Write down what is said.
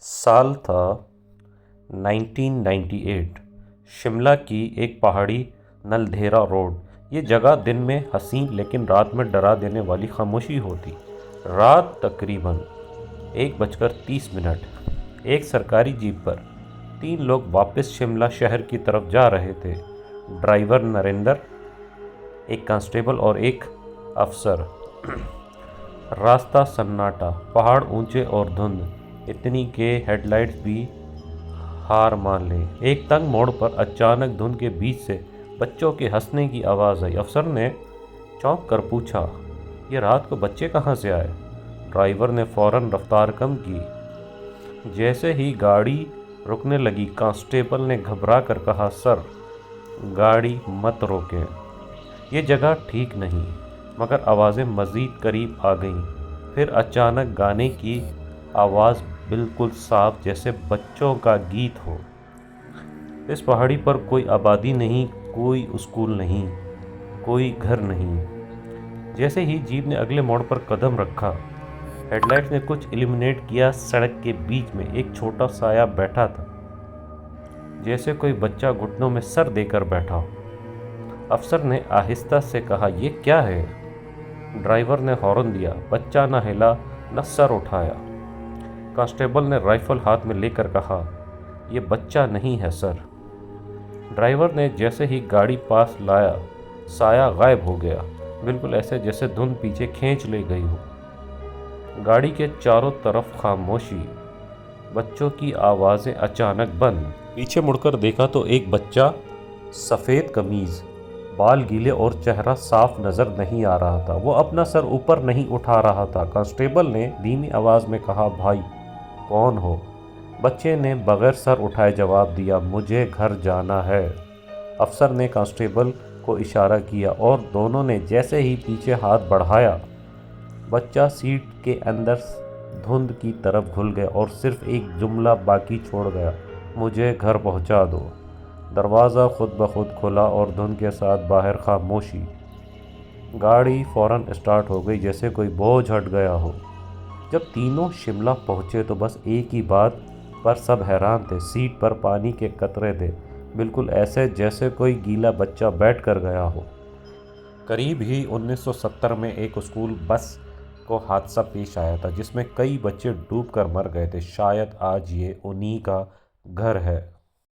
سال تھا 1998۔ شملہ کی ایک پہاڑی نلدھیرا روڈ۔ یہ جگہ دن میں حسین لیکن رات میں ڈرا دینے والی خاموشی ہوتی۔ رات تقریباً 1:30۔ ایک سرکاری جیپ پر 3 لوگ واپس شملہ شہر کی طرف جا رہے تھے۔ ڈرائیور نریندر، ایک کانسٹیبل اور ایک افسر۔ راستہ سناٹا، پہاڑ اونچے اور دھند اتنی کہ ہیڈ لائٹس بھی ہار مان لیں۔ ایک تنگ موڑ پر اچانک دھند کے بیچ سے بچوں کے ہنسنے کی آواز آئی۔ افسر نے چونک کر پوچھا، یہ رات کو بچے کہاں سے آئے؟ ڈرائیور نے فوراً رفتار کم کی۔ جیسے ہی گاڑی رکنے لگی، کانسٹیبل نے گھبرا کر کہا، سر، گاڑی مت روکیں، یہ جگہ ٹھیک نہیں۔ مگر آوازیں مزید قریب آ گئیں۔ پھر اچانک گانے کی آواز بالکل صاف، جیسے بچوں کا گیت ہو۔ اس پہاڑی پر کوئی آبادی نہیں، کوئی اسکول نہیں، کوئی گھر نہیں۔ جیسے ہی جیپ نے اگلے موڑ پر قدم رکھا، ہیڈ لائٹس نے کچھ الومینیٹ کیا۔ سڑک کے بیچ میں ایک چھوٹا سایہ بیٹھا تھا، جیسے کوئی بچہ گھٹنوں میں سر دے کر بیٹھا ہو۔ افسر نے آہستہ سے کہا، یہ کیا ہے؟ ڈرائیور نے ہارن دیا۔ بچہ نہ ہلا نہ سر اٹھایا۔ کانسٹیبل نے رائفل ہاتھ میں لے کر کہا، یہ بچہ نہیں ہے سر۔ ڈرائیور نے جیسے ہی گاڑی پاس لایا، سایہ غائب ہو گیا، بالکل ایسے جیسے دھند پیچھے کھینچ لے گئی ہو۔ گاڑی کے چاروں طرف خاموشی، بچوں کی آوازیں اچانک بند۔ پیچھے مڑ کر دیکھا تو ایک بچہ، سفید قمیض، بال گیلے اور چہرہ صاف نظر نہیں آ رہا تھا۔ وہ اپنا سر اوپر نہیں اٹھا رہا تھا۔ کانسٹیبل نے دھیمی آواز میں کہا، بھائی کون ہو؟ بچے نے بغیر سر اٹھائے جواب دیا، مجھے گھر جانا ہے۔ افسر نے کانسٹیبل کو اشارہ کیا اور دونوں نے جیسے ہی پیچھے ہاتھ بڑھایا، بچہ سیٹ کے اندر دھند کی طرف گھل گیا اور صرف ایک جملہ باقی چھوڑ گیا، مجھے گھر پہنچا دو۔ دروازہ خود بخود کھلا اور دھند کے ساتھ باہر خاموشی۔ گاڑی فوراً اسٹارٹ ہو گئی، جیسے کوئی بوجھ ہٹ گیا ہو۔ جب تینوں شملہ پہنچے تو بس ایک ہی بات پر سب حیران تھے، سیٹ پر پانی کے قطرے تھے، بالکل ایسے جیسے کوئی گیلا بچہ بیٹھ کر گیا ہو۔ قریب ہی 1970 میں ایک اسکول بس کو حادثہ پیش آیا تھا، جس میں کئی بچے ڈوب کر مر گئے تھے۔ شاید آج یہ انہی کا گھر ہے۔